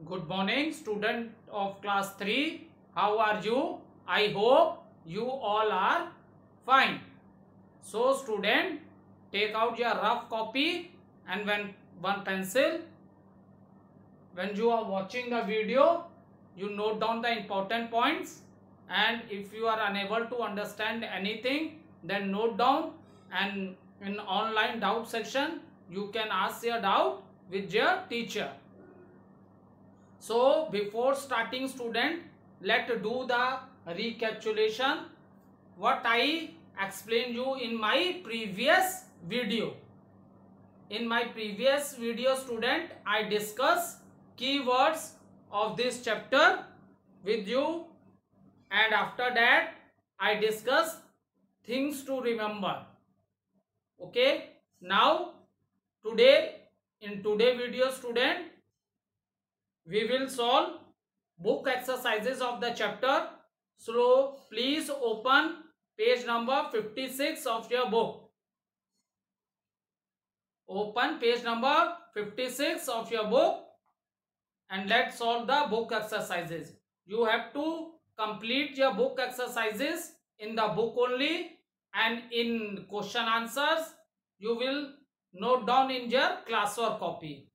Good morning, student of class 3. How are you? I hope you all are fine. So, student, take out your rough copy and one pencil. When you are watching the video, you note down the important points, and if you are unable to understand anything, then note down, and in online doubt section you can ask your doubt with your teacher. So before starting, student, let's do the recapitulation what I explained you in my previous video. In my previous video, student, I discussed keywords of this chapter with you, and after that I discussed things to remember. Okay, now in today video, student, we will solve book exercises of the chapter. So please open page number 56 of your book. Open page number 56 of your book and let's solve the book exercises. You have to complete your book exercises in the book only, and in question answers you will note down in your classwork copy.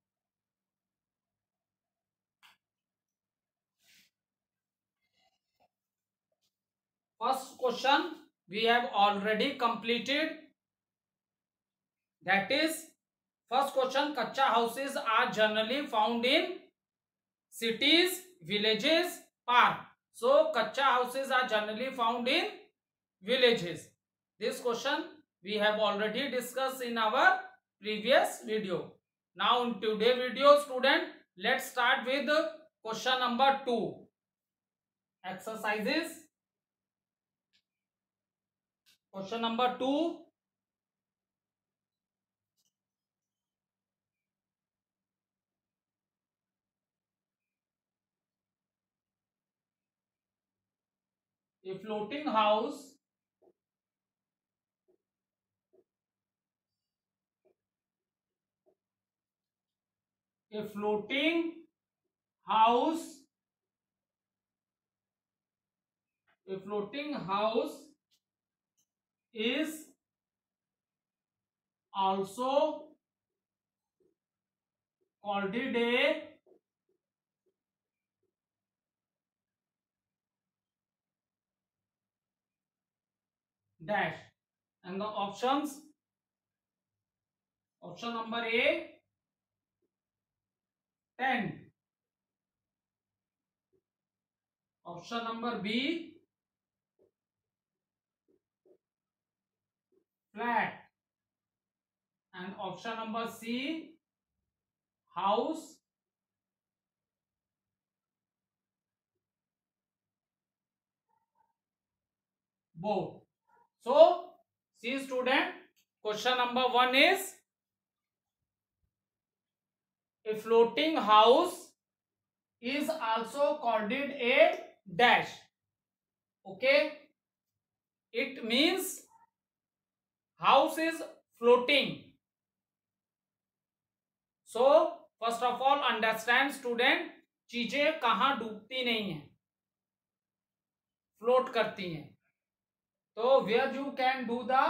First question we have already completed. That is, first question, kacha houses are generally found in cities, villages, park. So kacha houses are generally found in villages. This question we have already discussed in our previous video. Now in today's video, student, let's start with question number 2. Exercises. Question number 2. A floating house is also called a dash, and the options: option number A, tent; option number B, flat; and option number C, house boat. So see, student, question number 1 is a floating house is also called a dash. Okay, it means house is floating. So first of all, understand, student, चीजें कहां डूबती नहीं है, float करती हैं. तो where you can do the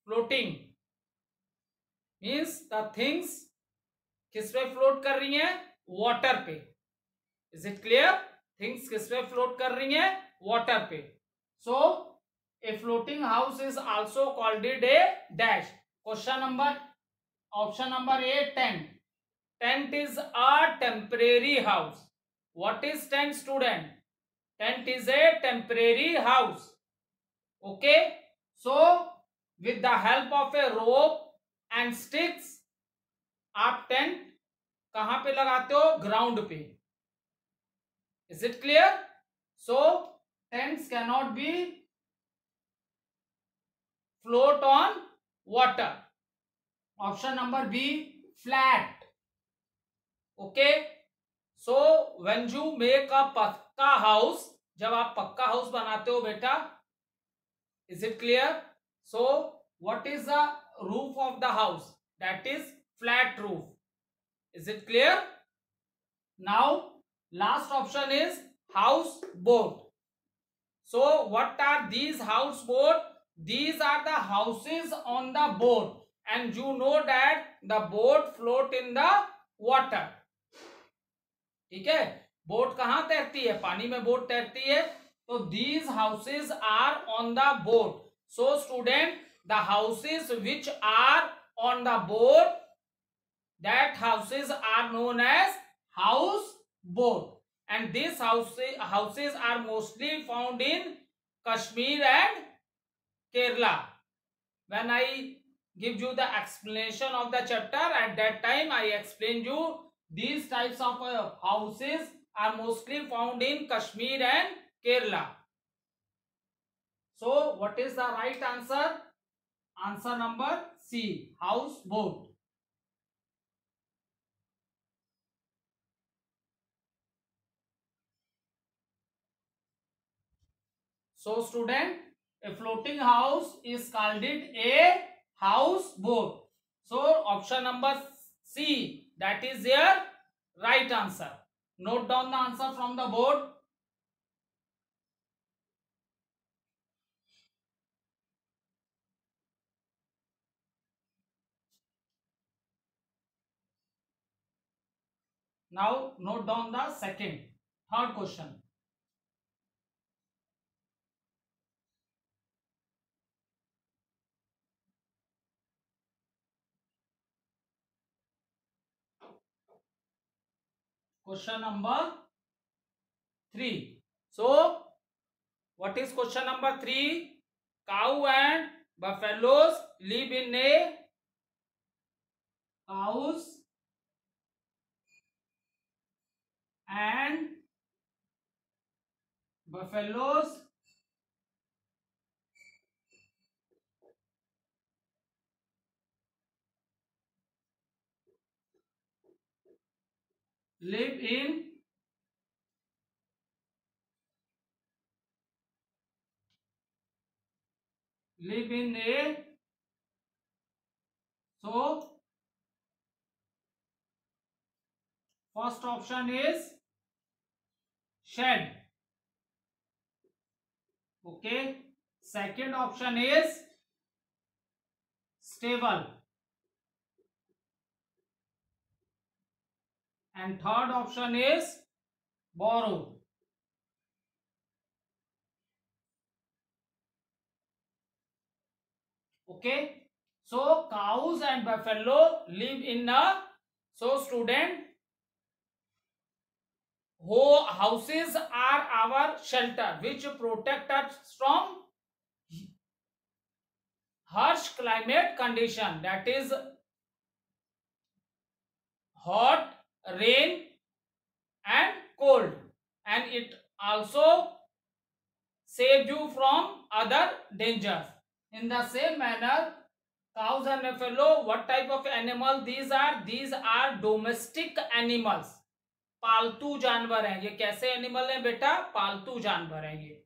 floating means the things किस पे फ्लोट कर रही हैं, वाटर पे. Is it clear? थिंग्स किस पे फ्लोट कर रही हैं, वाटर पे. So a floating house is also called a dash. Question number, option number A, tent. Tent is a temporary house. What is tent, student? Tent is a temporary house. Okay, so with the help of a rope and sticks आप tent कहां पे लगाते हो, ground पे. Is it clear? So tents can not be float on water. Option number B, flat. Okay, so when you make a पक्का house, जब आप पक्का हाउस बनाते हो बेटा, is it clear? So what is the roof of the house? That is flat roof. Is it clear? Now, last option is houseboat. So, what are these houseboat? These are the houses on the boat, and you know that the boat float in the water. ठीक है, boat कहाँ तैरती है? पानी में boat तैरती है. तो these houses are on the boat. So, student, the houses which are on the boat, that houses are known as houseboat. And these houses are mostly found in Kashmir and Kerala. When I give you the explanation of the chapter, at that time I explain you these types of houses are mostly found in Kashmir and Kerala. So, what is the right answer? Answer number C, houseboat. So, student, a floating house is called it a houseboat. So, option number C, that is your right answer. Note down the answer from the board. Now, note down the third question. Question number 3. So, what is question number 3? Cow and buffaloes live in a cows and buffaloes live in a, so first option is shed. Okay. Second option is stable. And third option is borrow. Okay. So, cows and buffalo live in a, so student, houses are our shelter which protect us from harsh climate condition, that is hot, rain and cold, and it also save you from other dangers. In the same manner, cows and buffalo, what type of animal these are? These are domestic animals. पालतू जानवर हैं. ये कैसे animal हैं बेटा? पालतू जानवर हैं ये.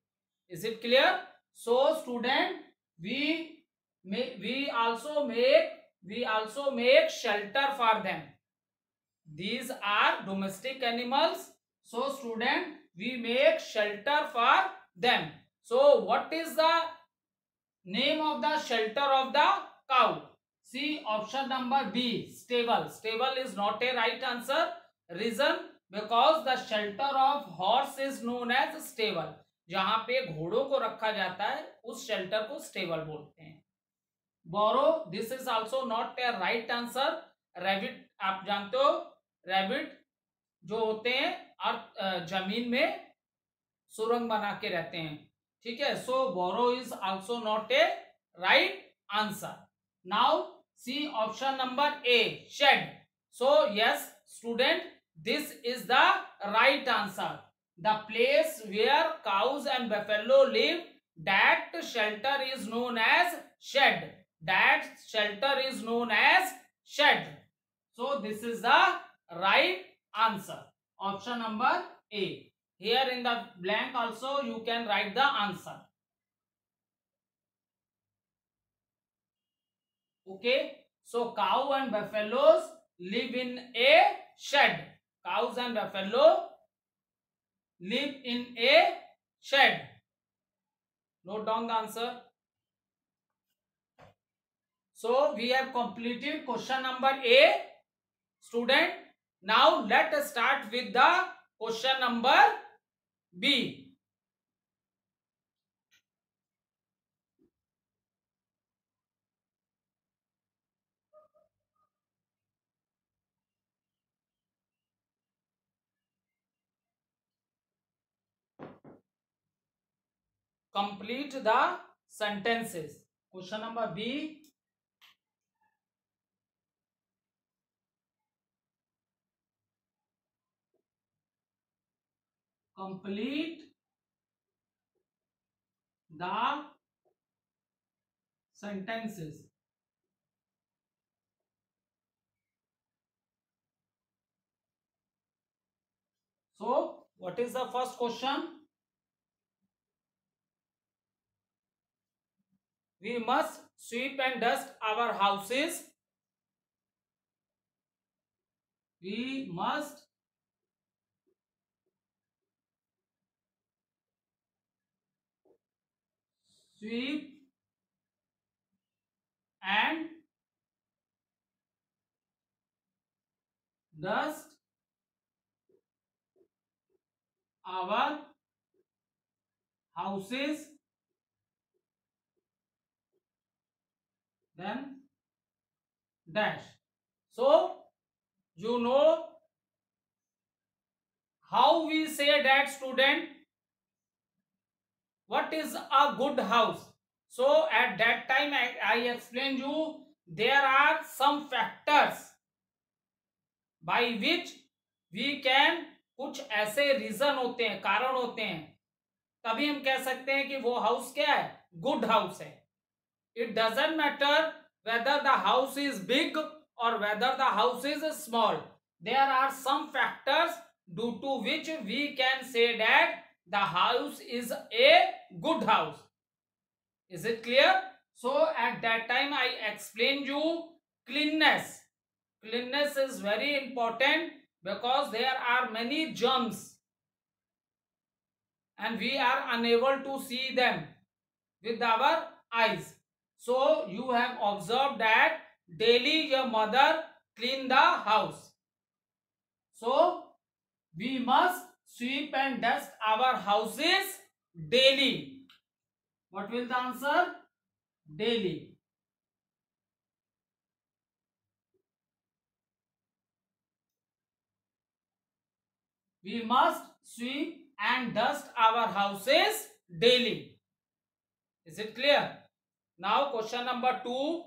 Is it clear? So student, we also make shelter for them. These are domestic animals. So student, we make shelter for them. So what is the name of the shelter of the cow? See option number B, stable. Stable is not a right answer. Reason, because the shelter of horse is known as stable. जहां पे घोड़ों को रखा जाता है उस shelter को stable बोलते हैं. Burrow, this is also not a right answer. Rabbit, आप जानते हो रैबिट जो होते हैं अर्थ जमीन में सुरंग बना के रहते हैं. ठीक है. So burrow is also not a right answer. Now see option number A, shed. So yes student, this is the right answer. The place where cows and buffalo live, that shelter is known as shed. That shelter is known as shed. So this is the right answer. Option number A. Here in the blank also you can write the answer. Okay. So cow and buffaloes live in a shed. Cows and buffalo live in a shed. Note down the answer. So we have completed question number A, student. Now let us start with the question number B. Complete the sentences. Question number B. Complete the sentences. So, what is the first question? We must sweep and dust our houses. We must sweep and dust our houses. Then dash. So, you know how we say that, student? What is a good house? So at that time I explained you there are some factors by which we can, कुछ ऐसे reason होते हैं, कारण होते हैं, तभी हम कह सकते हैं कि वो हाउस क्या है, गुड हाउस है. It doesn't matter whether the house is big or whether the house is small. There are some factors due to which we can say that the house is a good house. Is it clear? So at that time I explained you cleanness. Cleanness is very important because there are many germs and we are unable to see them with our eyes. So you have observed that daily your mother clean the house. So we must sweep and dust our houses daily. What will the answer? Daily. We must sweep and dust our houses daily. Is it clear? Now question number 2.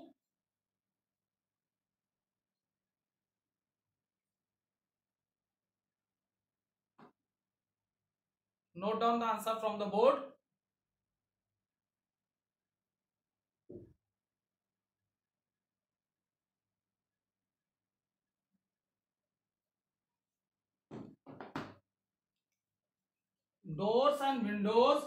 Note down the answer from the board. Doors and windows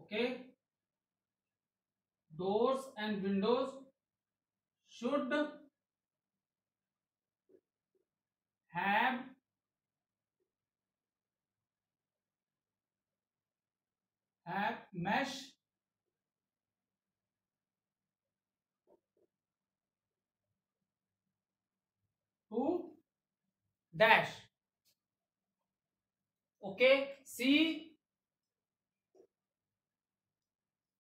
okay, doors and windows should have mesh to dash. Okay, see,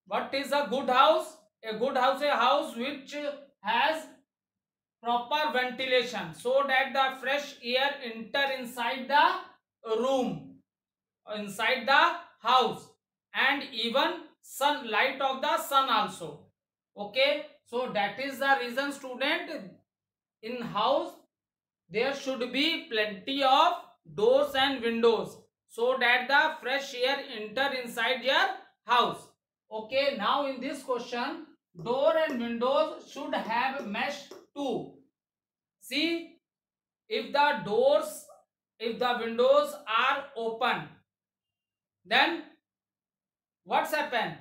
what is a good house? A good house, a house which has proper ventilation so that the fresh air enter inside the room, inside the house, and even sunlight of the sun also. Okay, so that is the reason, student, in house there should be plenty of doors and windows so that the fresh air enter inside your house. Okay, now in this question, door and windows should have mesh too. See, if the doors if the windows are open, then what's happened?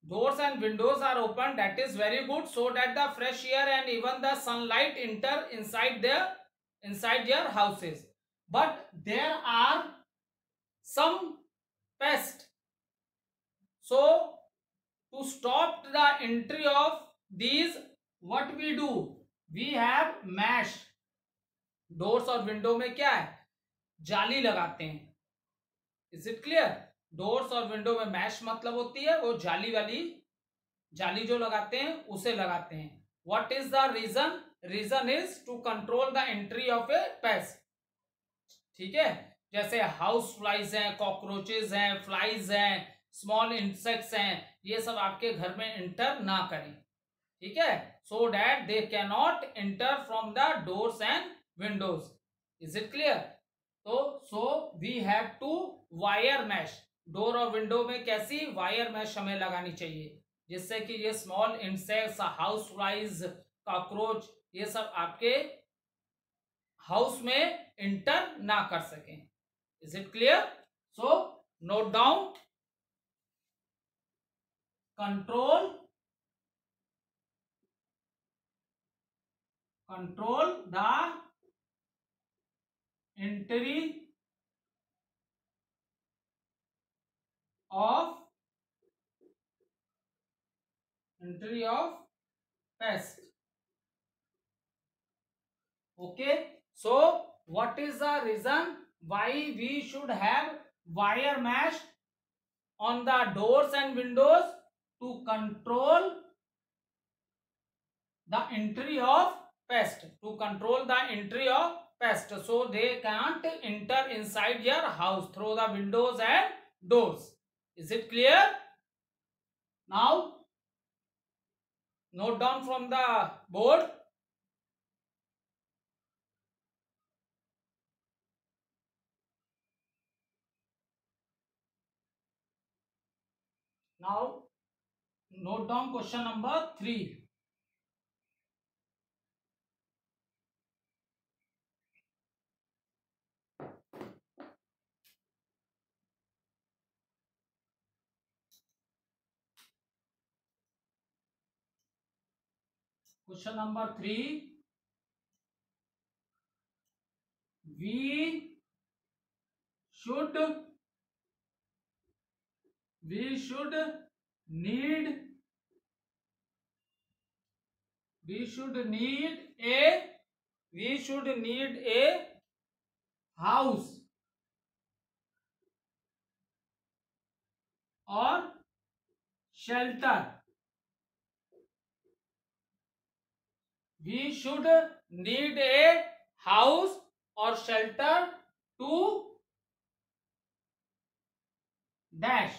Doors and windows are open. That is very good, so that the fresh air and even the sunlight enter inside their houses. But there are some pests. So to stop the entry of these, what we do? We have mesh. Doors और window में क्या है? जाली लगाते हैं. Is it clear? Doors और window में mash मतलब होती है वो जाली वाली, जाली जो लगाते हैं उसे लगाते हैं. What is the reason? Reason is to control the entry of a pest. ठीक है, जैसे हाउस फ्लाइज हैं, कॉकरोचेज हैं, फ्लाइज हैं, स्मॉल इंसेक्ट्स हैं, ये सब आपके घर में एंटर ना करें. ठीक है, so that they can not enter from the doors and windows. Is it clear? तो so we have to wire mesh. Door और विंडो में कैसी वायर मैश हमें लगानी चाहिए, जिससे कि ये small insects, house flies, cockroach, ये सब आपके हाउस में एंटर ना कर सकें. Is it clear? So note down. Control the entry of pest. Okay, so what is the reason why we should have wire mesh on the doors and windows? To control the entry of pest, to control the entry of pest, so they can't enter inside your house through the windows and doors. Is it clear? Now note down from the board. Now note down question number 3. Question number 3. We should need a house or shelter. We should need a house or shelter to dash.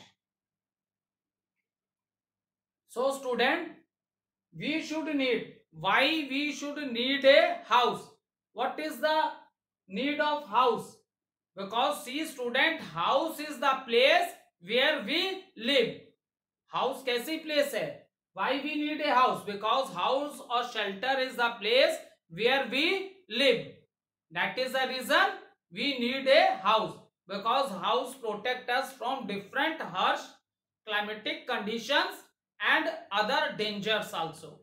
So student, we should need. Why we should need a house? What is the need of house? Because see student, house is the place where we live. House कैसी place है? Why we need a house? Because house or shelter is the place where we live. That is the reason we need a house. Because house protect us from different harsh climatic conditions and other dangers also.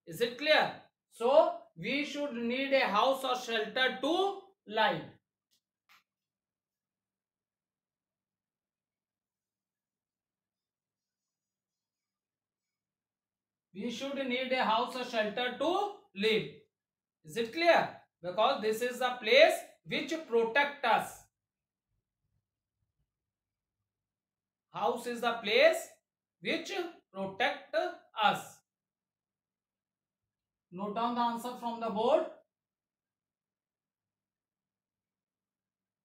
Is it clear? So we should need a house or shelter to live. We should need a house or shelter to live. Is it clear? Because this is the place which protect us. House is the place which protect us. Note down the answer from the board.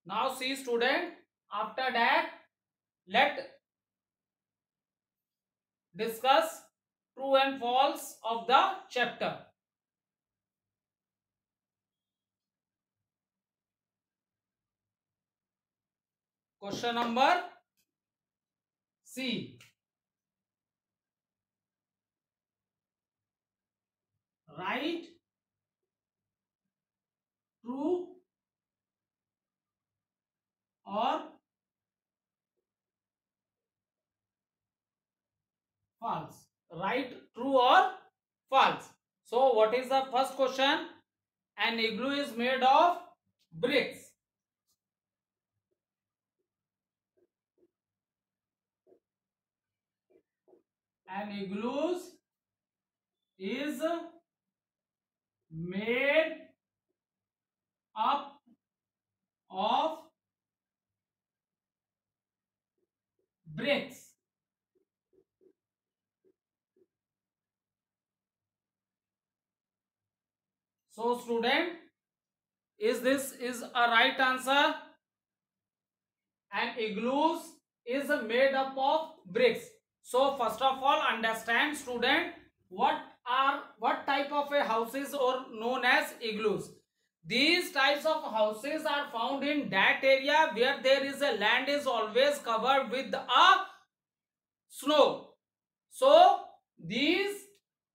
Now see student, after that let discuss true and false of the chapter. Question number C. Write true or false? Right, true or false? So what is the first question? An igloo is made of bricks. An igloo is made up of bricks. So student, is this is a right answer? An igloo is made up of bricks. So first of all, understand student, what type of a houses or known as igloos. These types of houses are found in that area where there is a land is always covered with a snow. So these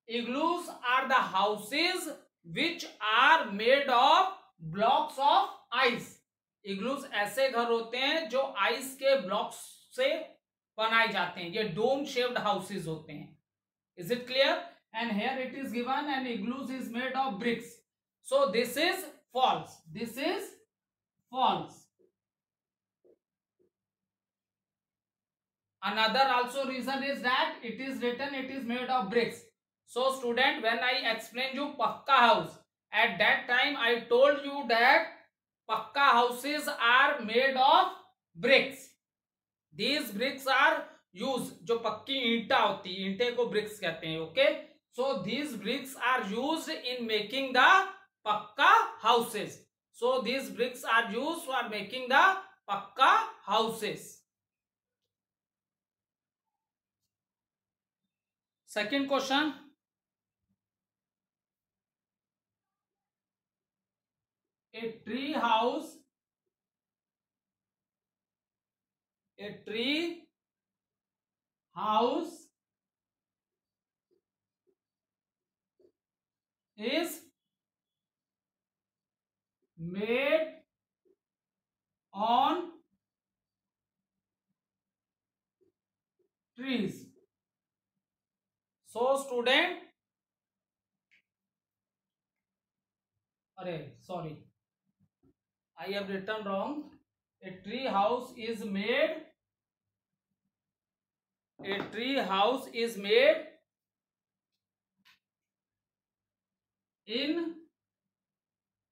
igloos are the houses which are made of blocks of ice. Igloos ऐसे घर होते हैं जो ice के blocks से बनाए जाते हैं. ये डोम शेप्ड हाउसेस होते हैं. Is it clear? And here it is given an igloo is made of bricks. So this is false. This is false. Another also reason is that it is written it is made of bricks. So student, when I explained you Pakka house, at that time I told you that Pakka houses are made of bricks. These bricks are used, जो पक्की ईंटा होती है, ईंटे को bricks कहते हैं. Okay, so these bricks are used in making the Pakka houses. So these bricks are used for making the Pakka houses. Second question. A tree house is made on trees. So student, sorry, I have written wrong. A tree house is made in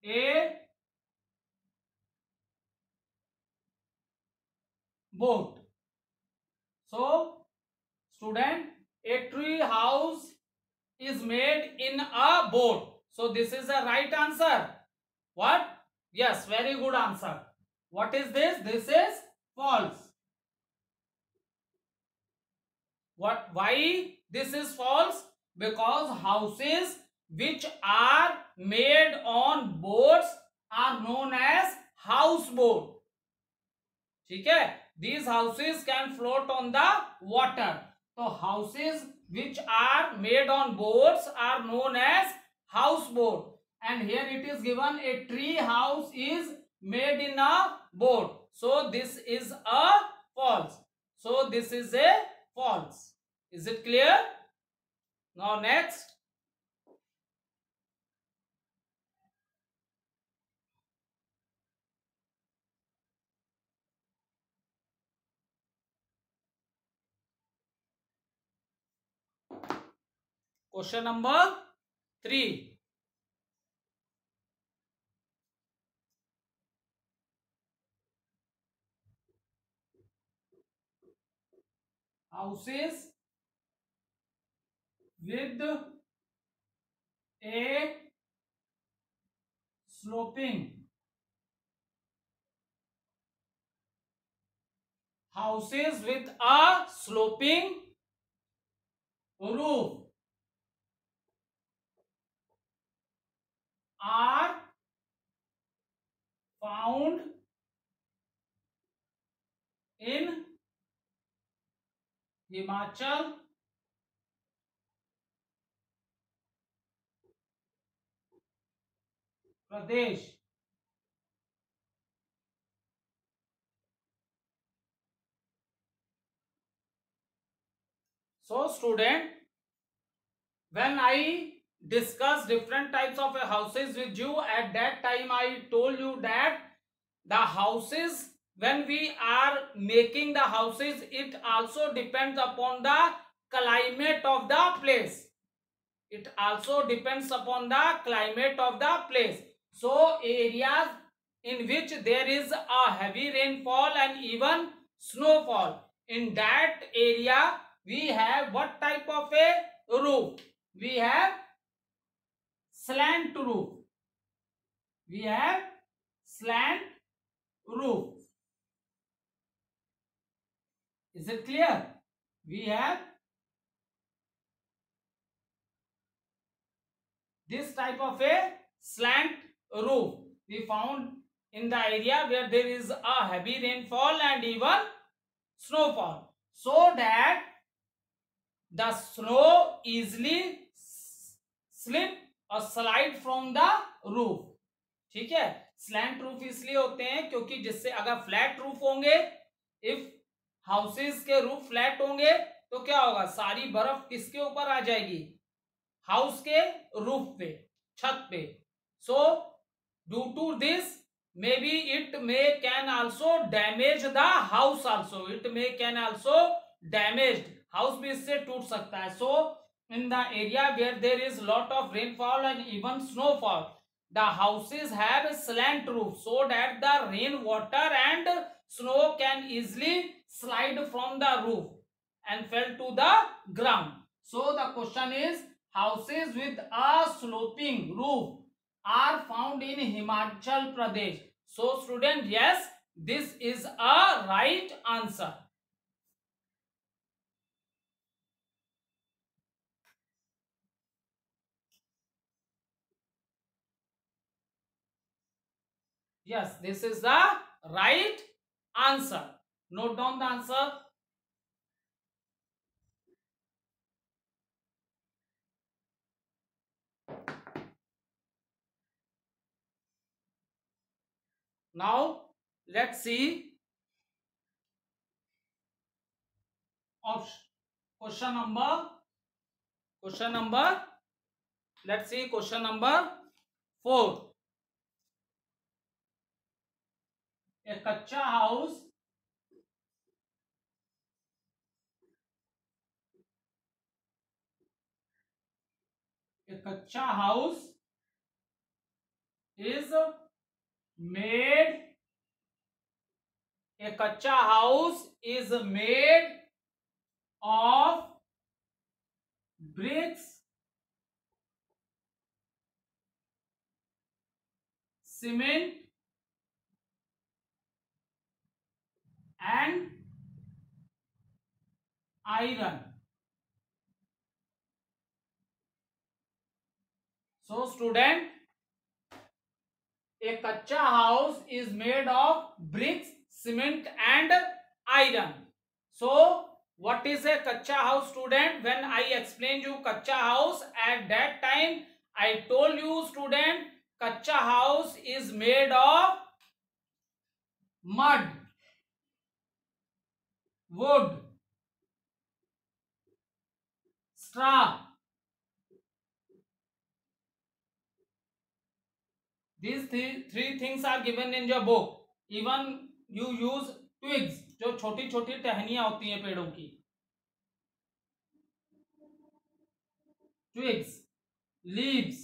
a boat. So student, a tree house is made in a boat. So this is the right answer. What? Yes, very good answer. What is this? This is false. What? Why this is false? Because houses which are made on boats are known as houseboat. ठीक है? These houses can float on the water. So houses which are made on boats are known as houseboat. And here it is given a tree house is made in a boat. So this is a false. So this is a false. Is it clear? Now next. Question number 3. Houses with a sloping. Houses with a sloping roof are found in Himachal Pradesh. So student, when I discuss different types of houses with you, at that time I told you that the houses, when we are making the houses, it also depends upon the climate of the place. It also depends upon the climate of the place. So areas in which there is a heavy rainfall and even snowfall, in that area we have what type of a roof? We have slant roof. We have slant roof. Is it clear? We have this type of a slant roof we found in the area where there is a heavy rainfall and even snowfall, so that the snow easily slip or slide from the roof. ठीक है, slant roof इसलिए होते हैं क्योंकि जिससे अगर flat roof होंगे, if houses के रूफ फ्लैट होंगे तो क्या होगा, सारी बर्फ किसके ऊपर आ जाएगी, हाउस के रूफ पे, छत पे. So due to this may be it may can also damage the house also. It may can also damage, house भी इससे टूट सकता है. So in the area where there is lot of rainfall and even snowfall, the houses have a slant roof so that the rain water and snow can easily slide from the roof and fell to the ground. So the question is, houses with a sloping roof are found in Himachal Pradesh. So student, yes, this is a right answer. Yes, this is the right answer. Note down the answer. Now let's see question number, let's see question number 4. A kacha house is made, a kacha house is made of bricks, cement and iron. So student, a kacha house is made of bricks, cement and iron. So what is a kacha house, student? When I explained you kacha house, at that time I told you, student, kacha house is made of mud, wood, straw. These three things are given in your book. Even you use twigs, जो छोटी छोटी टहनियां होती हैं पेड़ों की, twigs, leaves.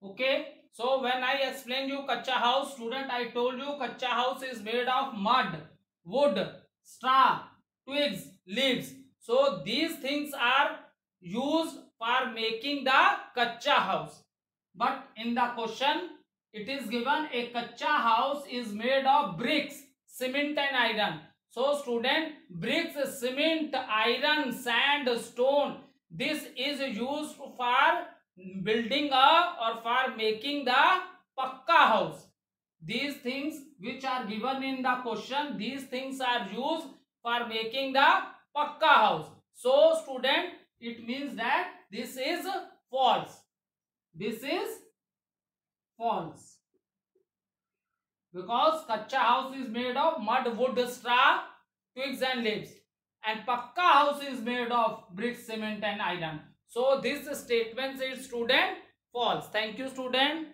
Okay. So when I explained you kacha house, student, I told you kacha house is made of mud, wood, straw, twigs, leaves. So these things are used for making the kacha house. But in the question, it is given a kacha house is made of bricks, cement and iron. So student, bricks, cement, iron, sand, stone, this is used for building or for making the pakka house. These things which are given in the question, these things are used for making the pakka house. So student, it means that this is false. This is false, because kacha house is made of mud, wood, straw, twigs and leaves. and Pakka house is made of bricks, cement and iron. So this statement is student false. Thank you student.